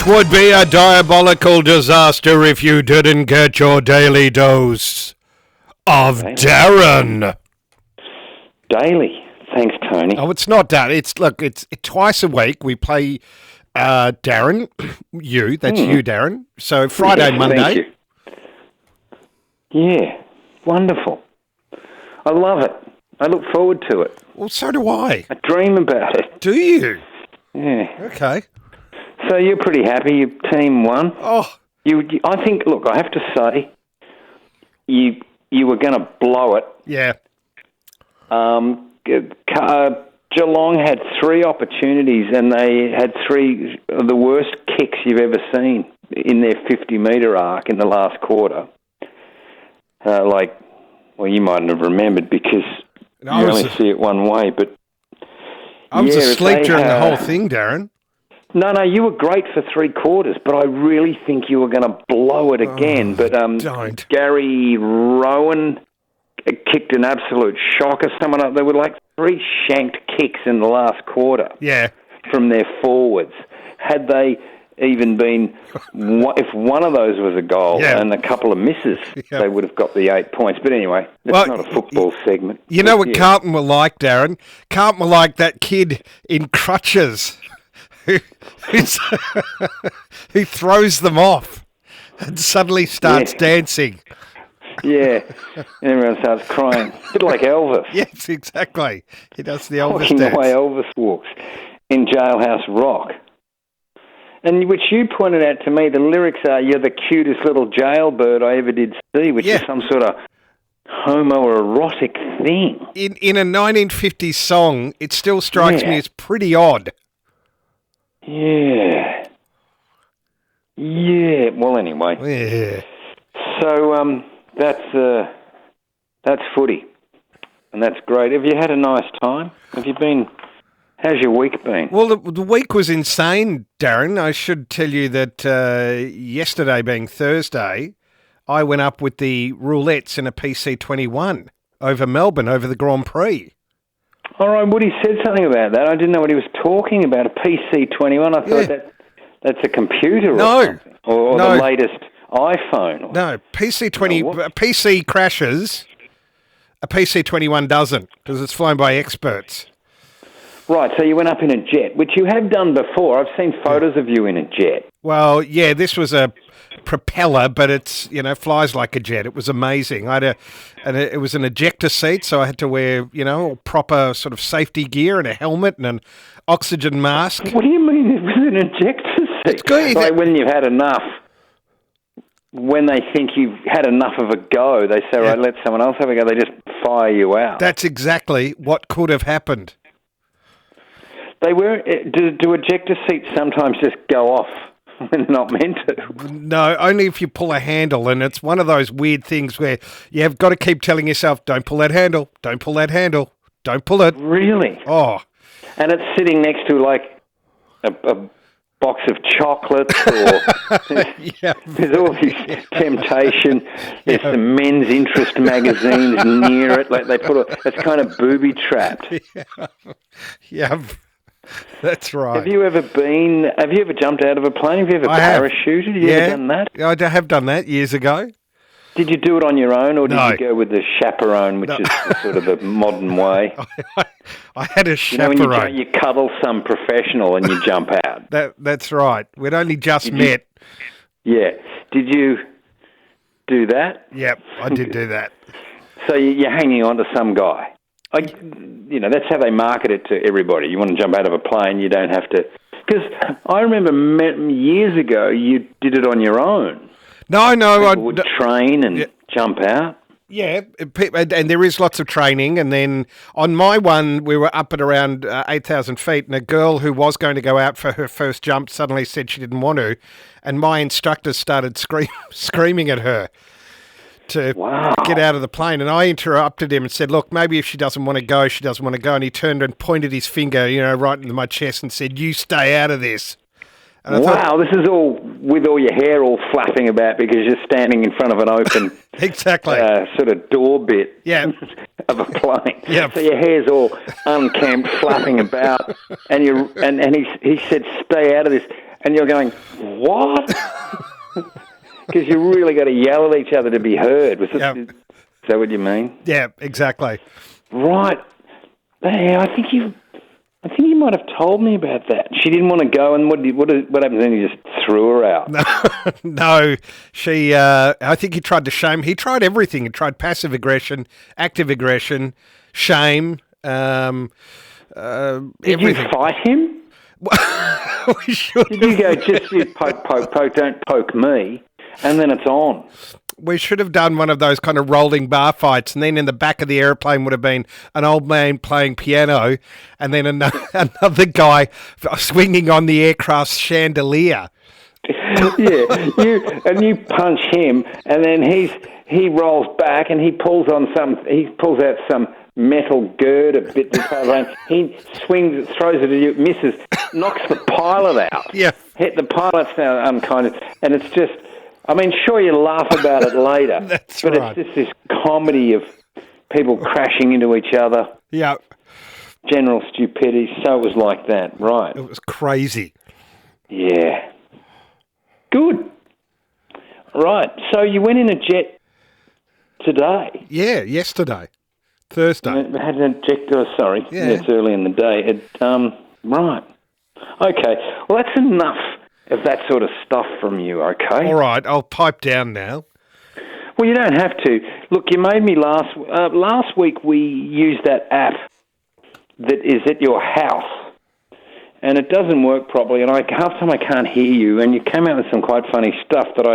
Would be a diabolical disaster if you didn't get your daily dose of Darren. Daily. Thanks, Tony. Oh, it's not that. It's twice a week. We play Darren, you. That's you, Darren. So Friday, Yes, Monday. Thank you. Yeah, wonderful. I love it. I look forward to it. Well, so do I. I dream about it. Do you? Yeah. Okay. So you're pretty happy your team won? Oh. I think, look, I have to say, you were going to blow it. Yeah. Geelong had 3 opportunities and they had 3 of the worst kicks you've ever seen in their 50-metre arc in the last quarter. You mightn't have remembered because you only see it one way. But I was asleep during the whole thing, Darren. No, you were great for 3 quarters, but I really think you were going to blow it again. But don't. Gary Rowan kicked an absolute shocker. Someone up there with 3 shanked kicks in the last quarter. Yeah. From their forwards. Had they even been, if one of those was a goal and a couple of misses, they would have got the 8 points. But anyway, that's not a football segment. You know what Carlton were like, Darren? Carlton were like that kid in crutches who throws them off and suddenly starts dancing. Yeah, everyone starts crying. A bit like Elvis. Yes, exactly. He does the Elvis Walking dance. the way Elvis walks in Jailhouse Rock. And which you pointed out to me, the lyrics are, "You're the cutest little jailbird I ever did see," which is some sort of homoerotic thing. In a 1950s song, it still strikes me as pretty odd. Yeah. Yeah. Well, anyway. Yeah. So that's footy, and that's great. Have you had a nice time? How's your week been? Well, the week was insane, Darren. I should tell you that yesterday being Thursday, I went up with the roulettes in a PC21 over Melbourne, over the Grand Prix. All right, Woody said something about that. I didn't know what he was talking about, a PC21. I thought that's a computer or something. Or the latest iPhone. No, PC crashes, a PC21 doesn't, because it's flown by experts. Right, so you went up in a jet, which you have done before. I've seen photos of you in a jet. Well, yeah, this was a propeller, but it's, flies like a jet. It was amazing. It was an ejector seat, so I had to wear, proper sort of safety gear and a helmet and an oxygen mask. What do you mean it was an ejector seat? It's good. Like when you've had enough, when they think you've had enough of a go, they say, right, let someone else have a go. They just fire you out. That's exactly what could have happened. They were. Do ejector seats sometimes just go off when they're not meant to? No, only if you pull a handle, and it's one of those weird things where you've got to keep telling yourself, don't pull that handle, don't pull that handle, don't pull it. Really? Oh. And it's sitting next to a box of chocolates or there's all this temptation. There's some men's interest magazines near it. Like it's kind of booby trapped. Yeah. That's right. Have you ever jumped out of a plane? Have you ever parachuted? Have you ever done that? I have done that years ago. Did you do it on your own, or did you go with the chaperone, which is sort of the modern way? I had a chaperone. When you cuddle some professional and you jump out. That's right. We'd only just met. Yeah. Did you do that? Yep, I did do that. So you're hanging on to some guy. That's how they market it to everybody. You want to jump out of a plane, you don't have to. Because I remember years ago, you did it on your own. No. People would train and jump out. Yeah, and there is lots of training. And then on my one, we were up at around 8,000 feet, and a girl who was going to go out for her first jump suddenly said she didn't want to. And my instructor started screaming at her to get out of the plane. And I interrupted him and said, look, maybe if she doesn't want to go, she doesn't want to go. And he turned and pointed his finger, right into my chest and said, you stay out of this. And this is all with all your hair all flapping about because you're standing in front of an open exactly sort of door bit of a plane. So your hair's all unkempt, flapping about, and he said, stay out of this. And you're going, what? Because you really got to yell at each other to be heard. Is that what you mean? Yeah, exactly. Right. Hey, I think you might have told me about that. She didn't want to go, and what happened then? You just threw her out. No, she. I think he tried to shame. He tried everything. He tried passive aggression, active aggression, shame. Did Everything. you fight him? We should. Did you go, just you poke, don't poke me, and then it's on? We should have done one of those kind of rolling bar fights, and then in the back of the airplane would have been an old man playing piano, and then another guy swinging on the aircraft's chandelier. Yeah, you punch him, and then he rolls back, and he pulls out some metal girder bit to play around. He swings, throws it at you, misses, knocks the pilot out. Yeah. Hit the pilot's now unconscious, and it's just, I mean, sure, you laugh about it later, That's but right. it's just this comedy of people crashing into each other. Yeah. General stupidity. So it was like that, right? It was crazy. Yeah. Good. Right. So you went in a jet today. Yeah, yesterday. Thursday. I had an ejector, sorry. Yeah. It's early in the day. Right. Okay. Well, that's enough of that sort of stuff from you, okay? All right, I'll pipe down now. Well, you don't have to. Look, you made me last week we used that app that is at your house, and it doesn't work properly, and half the time I can't hear you, and you came out with some quite funny stuff that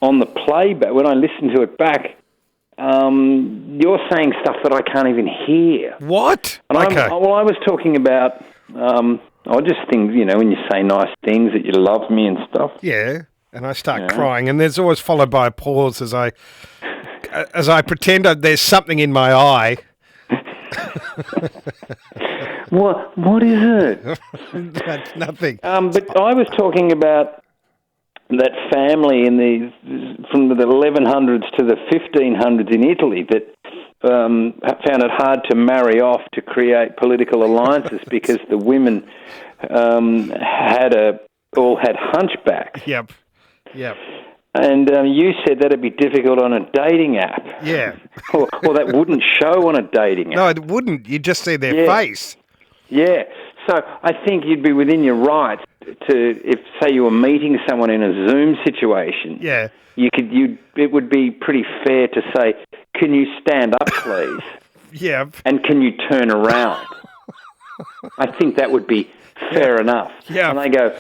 on the playback, when I listened to it back, you're saying stuff that I can't even hear. What? And okay. I was talking about, I just think, when you say nice things that you love me and stuff. Yeah, and I start crying, and there's always followed by a pause as I pretend there's something in my eye. What is it? That's nothing. But I was talking about that family from the 1100s to the 1500s in Italy that found it hard to marry off to create political alliances because the women all had hunchbacks. Yep. And you said that'd be difficult on a dating app. Yeah. or that wouldn't show on a dating app. No, it wouldn't. You'd just see their face. Yeah. So I think you'd be within your rights to, if say you were meeting someone in a Zoom situation. Yeah. It would be pretty fair to say, "Can you stand up, please?" Yeah. And can you turn around? I think that would be fair enough. Yeah. And they go,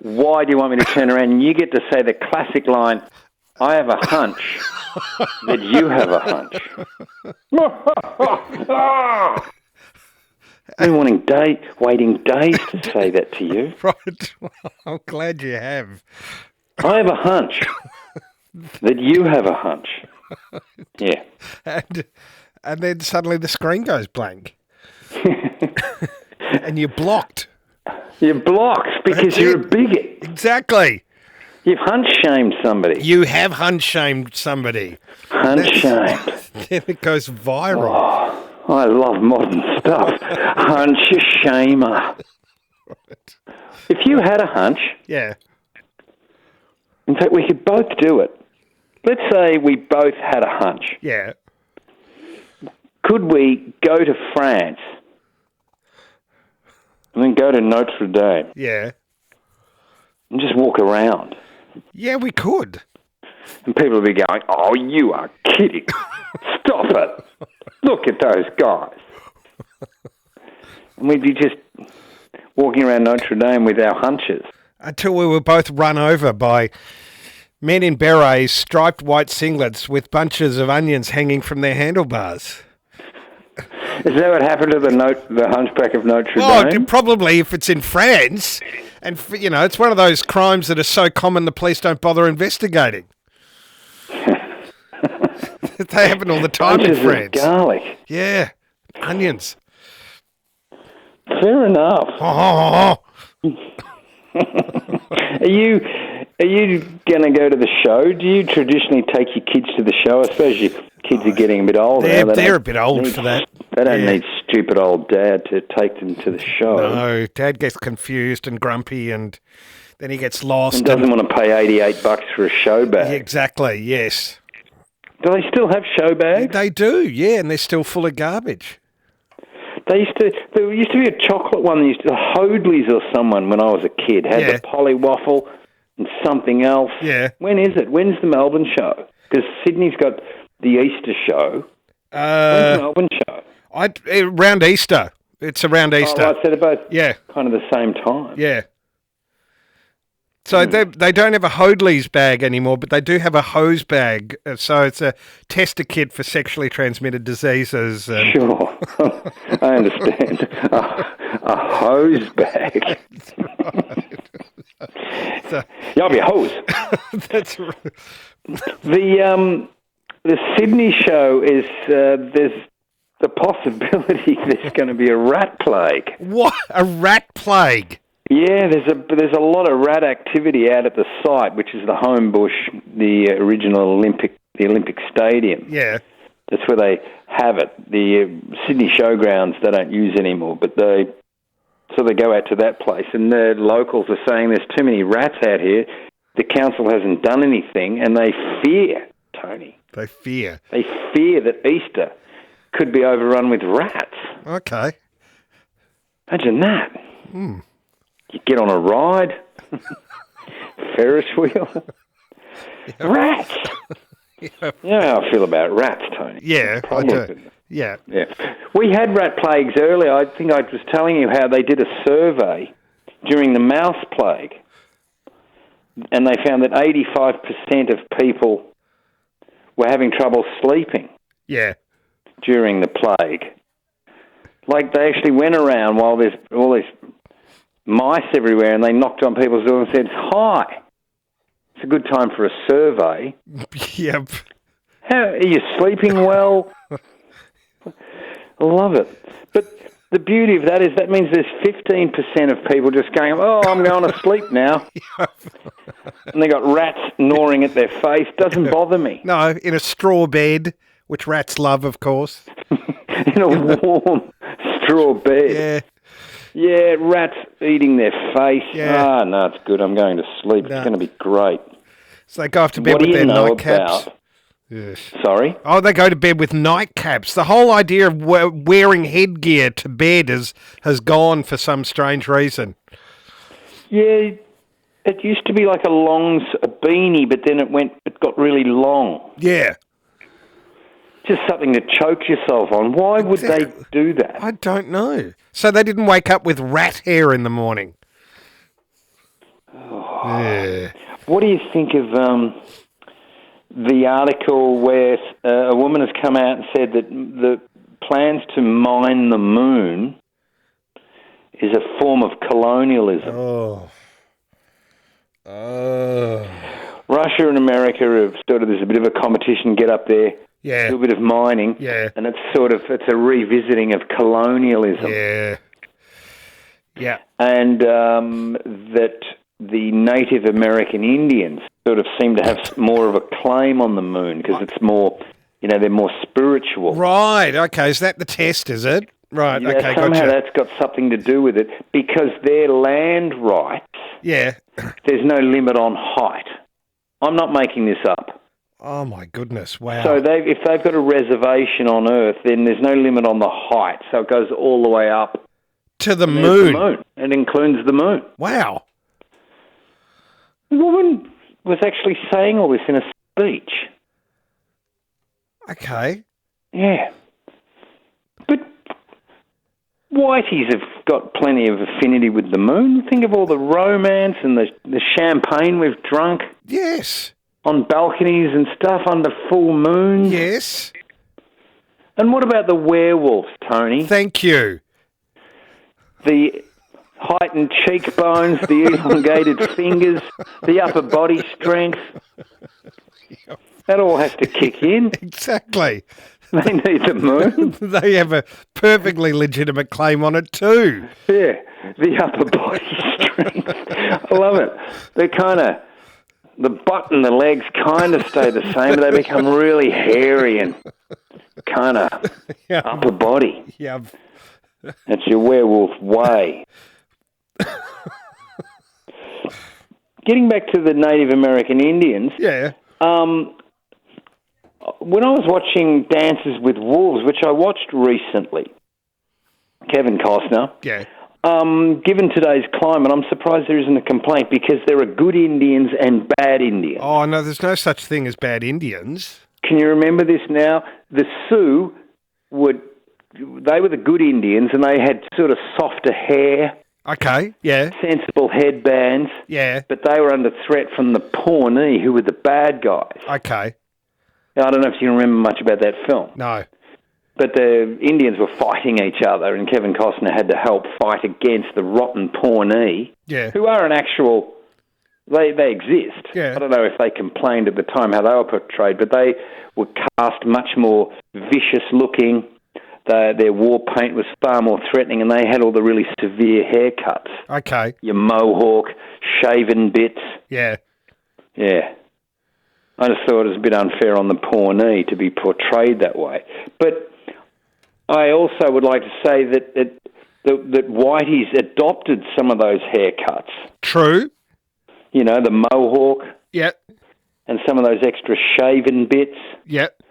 "Why do you want me to turn around?" And you get to say the classic line, "I have a hunch that you have a hunch." I've been waiting days to say that to you. Right. Well, I'm glad you have. I have a hunch that you have a hunch. Yeah. And then suddenly the screen goes blank. And you're blocked. You're blocked because you're a bigot. Exactly. You've hunch-shamed somebody. You have hunch-shamed somebody. Hunch-shamed. Then it goes viral. Oh, I love modern stuff. Hunch-shamer. Right. If you had a hunch, Yeah. in fact, we could both do it. Let's say we both had a hunch. Yeah. Could we go to France and then go to Notre Dame Yeah. and just walk around? Yeah, we could. And people will be going, "Oh, you are kidding. Stop it. Look at those guys." And we'd be just walking around Notre Dame with our hunches. Until we were both run over by men in berets, striped white singlets with bunches of onions hanging from their handlebars. Is that what happened to the Hunchback of Notre Oh, Dame? probably if it's in France. And, it's one of those crimes that are so common the police don't bother investigating. They happen all the time Bunches in France. of garlic. Yeah, onions. Fair enough. Oh. Are you going to go to the show? Do you traditionally take your kids to the show? I suppose your kids are getting a bit older. They're a bit old for that. They don't need stupid old dad to take them to the show. No, Dad gets confused and grumpy, and then he gets lost. And doesn't want to pay $88 for a show bag. Exactly, yes. Do they still have show bags? They do, yeah, and they're still full of garbage. There used to be a chocolate one, Hoadley's or someone when I was a kid, had the Polywaffle and something else. Yeah. When is it? When's the Melbourne show? Because Sydney's got the Easter show. When's the Melbourne show? Around Easter. It's around Easter. Oh, right, so they're both kind of the same time. Yeah. So they don't have a Hoadley's bag anymore, but they do have a hose bag. So it's a tester kit for sexually transmitted diseases. Sure. I understand. A hose bag. So, I'll be a hose. That's right. The Sydney show is there's the possibility there's going to be a rat plague. What? A rat plague? Yeah, there's a lot of rat activity out at the site, which is the home bush, the original Olympic Stadium. Yeah. That's where they have it. The Sydney Showgrounds they don't use anymore, but they go out to that place, and the locals are saying there's too many rats out here. The council hasn't done anything, and they fear, Tony. They fear that Easter could be overrun with rats. Okay. Imagine that. Hmm. You get on a ride, Ferris wheel, rats. You know how I feel about rats, Tony. Yeah, I do. Yeah. We had rat plagues earlier. I think I was telling you how they did a survey during the mouse plague, and they found that 85% of people were having trouble sleeping. Yeah. During the plague. Like, they actually went around while there's all these mice everywhere, and they knocked on people's doors and said, "Hi, it's a good time for a survey." Yep. How are you sleeping well? I love it. But the beauty of that is that means there's 15% of people just going, "Oh, I'm going to sleep now." And they got rats gnawing at their face. Doesn't bother me. No, in a straw bed, which rats love, of course. In a warm straw bed. Yeah. Yeah, rats eating their face. Yeah. No, it's good. I'm going to sleep. No. It's going to be great. So they go off to bed with their nightcaps. Yes. Sorry? Oh, they go to bed with nightcaps. The whole idea of wearing headgear to bed has gone for some strange reason. Yeah, it used to be like a beanie, but then it got really long. Yeah. Just something to choke yourself on. Why would they do that? I don't know. So they didn't wake up with rat hair in the morning. Oh. Yeah. What do you think of the article where a woman has come out and said that the plans to mine the moon is a form of colonialism? Russia and America have there's a bit of a competition, get up there. Yeah. Do a bit of mining. Yeah. And it's a revisiting of colonialism. Yeah. Yeah. And that the Native American Indians sort of seem to have more of a claim on the moon because it's more, they're more spiritual. Right. Okay. Is that the test, is it? Right. Yeah, okay. Somehow Gotcha. that's got something to do with it because their land rights, Yeah. there's no limit on height. I'm not making this up. Oh, my goodness. Wow. So if they've got a reservation on Earth, then there's no limit on the height. So it goes all the way up. To the moon. It includes the moon. Wow. The woman was actually saying all this in a speech. Okay. Yeah. But whiteys have got plenty of affinity with the moon. Think of all the romance and the champagne we've drunk. Yes. On balconies and stuff under full moon. Yes. And what about the werewolves, Tony? Thank you. The heightened cheekbones, the elongated fingers, the upper body strength. That all has to kick in. Exactly. They need the moon. They have a perfectly legitimate claim on it too. Yeah, the upper body strength. I love it. They're the butt and the legs kind of stay the same, but they become really hairy and upper body. Yeah. That's your werewolf way. Getting back to the Native American Indians, Yeah. when I was watching Dances with Wolves, which I watched recently, Kevin Costner, Yeah. given today's climate, I'm surprised there isn't a complaint because there are good Indians and bad Indians. Oh, no, there's no such thing as bad Indians. Can you remember this now? The Sioux they were the good Indians, and they had sort of softer hair, Okay, yeah. sensible headbands, Yeah. but they were under threat from the Pawnee, who were the bad guys. Okay. I don't know if you remember much about that film. No. But the Indians were fighting each other, and Kevin Costner had to help fight against the rotten Pawnee, Yeah. who are an actual... They exist. Yeah. I don't know if they complained at the time how they were portrayed, but they were cast much more vicious-looking. Their war paint was far more threatening, and they had all the really severe haircuts. Okay. Your mohawk, shaven bits. Yeah. Yeah. I just thought it was a bit unfair on the Pawnee to be portrayed that way. But I also would like to say that Whitey's adopted some of those haircuts. True. You know, the mohawk Yep. and some of those extra shaven bits. Yep.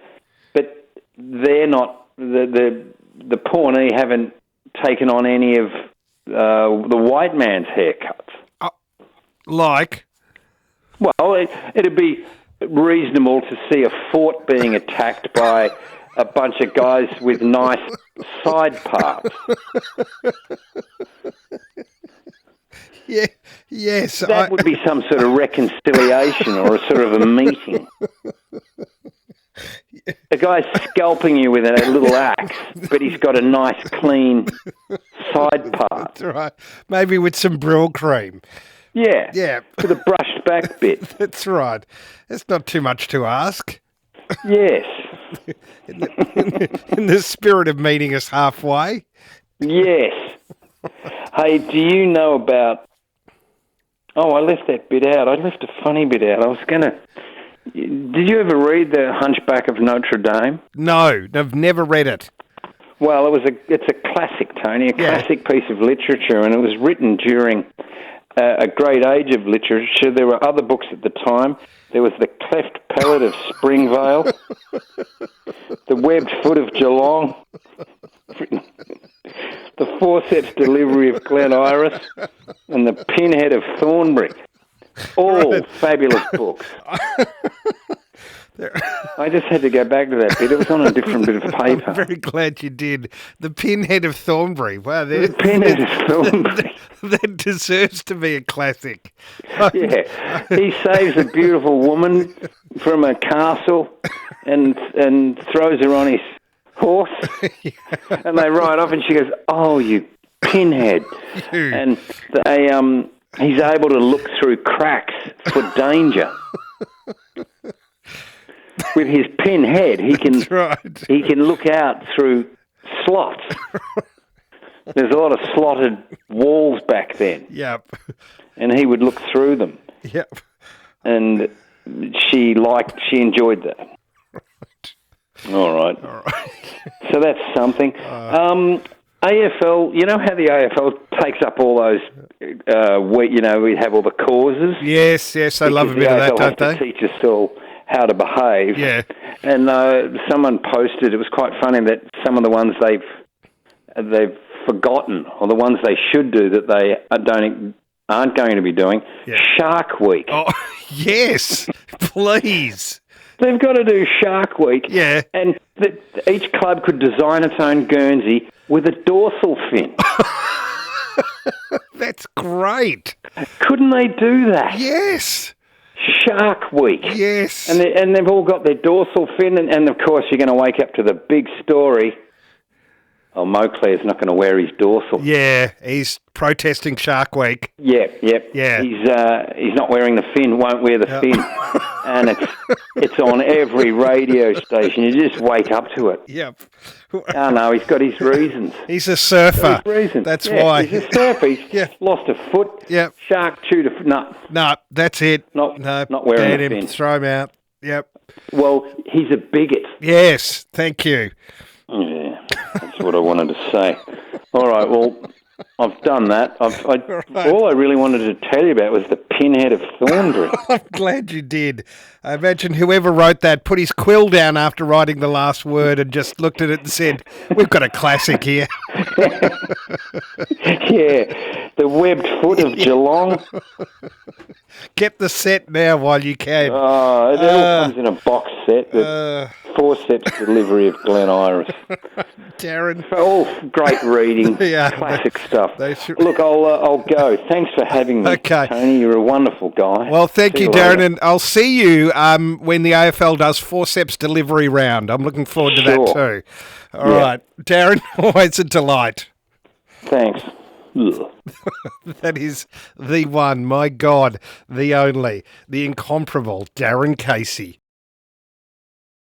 But they're not... The Pawnee haven't taken on any of the white man's haircuts. Like? Well, it'd be reasonable to see a fort being attacked by a bunch of guys with nice side parts. Yeah. Yes. That would be some sort of reconciliation or a sort of a meeting. A guy's scalping you with a little axe, but he's got a nice, clean side part. That's right. Maybe with some Brill cream. Yeah. Yeah. With a brushed back bit. That's right. It's not too much to ask. Yes. In the spirit of meeting us halfway. Yes. Hey, do you know about... Oh, I left that bit out. I left a funny bit out. I was going to... Did you ever read The Hunchback of Notre Dame? No, I've never read it. Well, it's a classic, Tony, a classic piece of literature, and it was written during a great age of literature. There were other books at the time. There was The Cleft Palate of Springvale, The Webbed Foot of Geelong, The Forceps Delivery of Glen Iris, and The Pinhead of Thornbury. All fabulous books. I just had to go back to that bit. It was on a different bit of paper. I'm very glad you did. The Pinhead of Thornbury. Wow, The Pinhead of Thornbury. That deserves to be a classic. Yeah. He saves a beautiful woman from a castle and throws her on his horse. And they ride off and she goes, "Oh, you pinhead." And he's able to look through cracks for danger. With his pinhead, he can look out through slots. There's a lot of slotted walls back then. Yep. And he would look through them. Yep. And she enjoyed that. All right. So that's something. AFL, you know how the AFL takes up all those, we have all the causes? Yes, they love a bit of that, don't they? To teach us all how to behave. Yeah. And someone posted, it was quite funny that some of the ones they've forgotten, or the ones they should do that they aren't going to be doing. Yeah. Shark Week. Oh, yes, please. They've got to do Shark Week. Yeah. And each club could design its own Guernsey with a dorsal fin. That's great. Couldn't they do that? Yes. Shark Week. Yes. And they've all got their dorsal fin, and of course you're going to wake up to the big story. Oh, Moclair's not going to wear his dorsal. Yeah, he's protesting Shark Week. Yep. Yeah. He's not wearing the fin, won't wear the fin. And it's on every radio station. You just wake up to it. Yep. Oh, no, he's got his reasons. He's a surfer. That's why. He's a surfer. He's lost a foot. Yep. Shark chewed a foot. No, that's it. Not wearing the fin. Throw him out. Yep. Well, he's a bigot. Yes, thank you. Yeah, that's what I wanted to say. All right, well, I've done that. Right. All I really wanted to tell you about was the pinhead of Thornbury. I'm glad you did. I imagine whoever wrote that put his quill down after writing the last word and just looked at it and said, "We've got a classic here." Yeah, the webbed foot of Geelong. Get the set now while you can. Oh, it all comes in a box set. The forceps delivery of Glen Iris. Darren. All great reading, Yeah, classic stuff. should... Look, I'll go. Thanks for having me, Okay. Tony. You're a wonderful guy. Well, thank See you, later. Darren, and I'll see you when the AFL does forceps delivery round. I'm looking forward to that Sure. too. All right, Darren, always a delight. Thanks. Ugh. That is the one, my God, the only, the incomparable Darren Casey.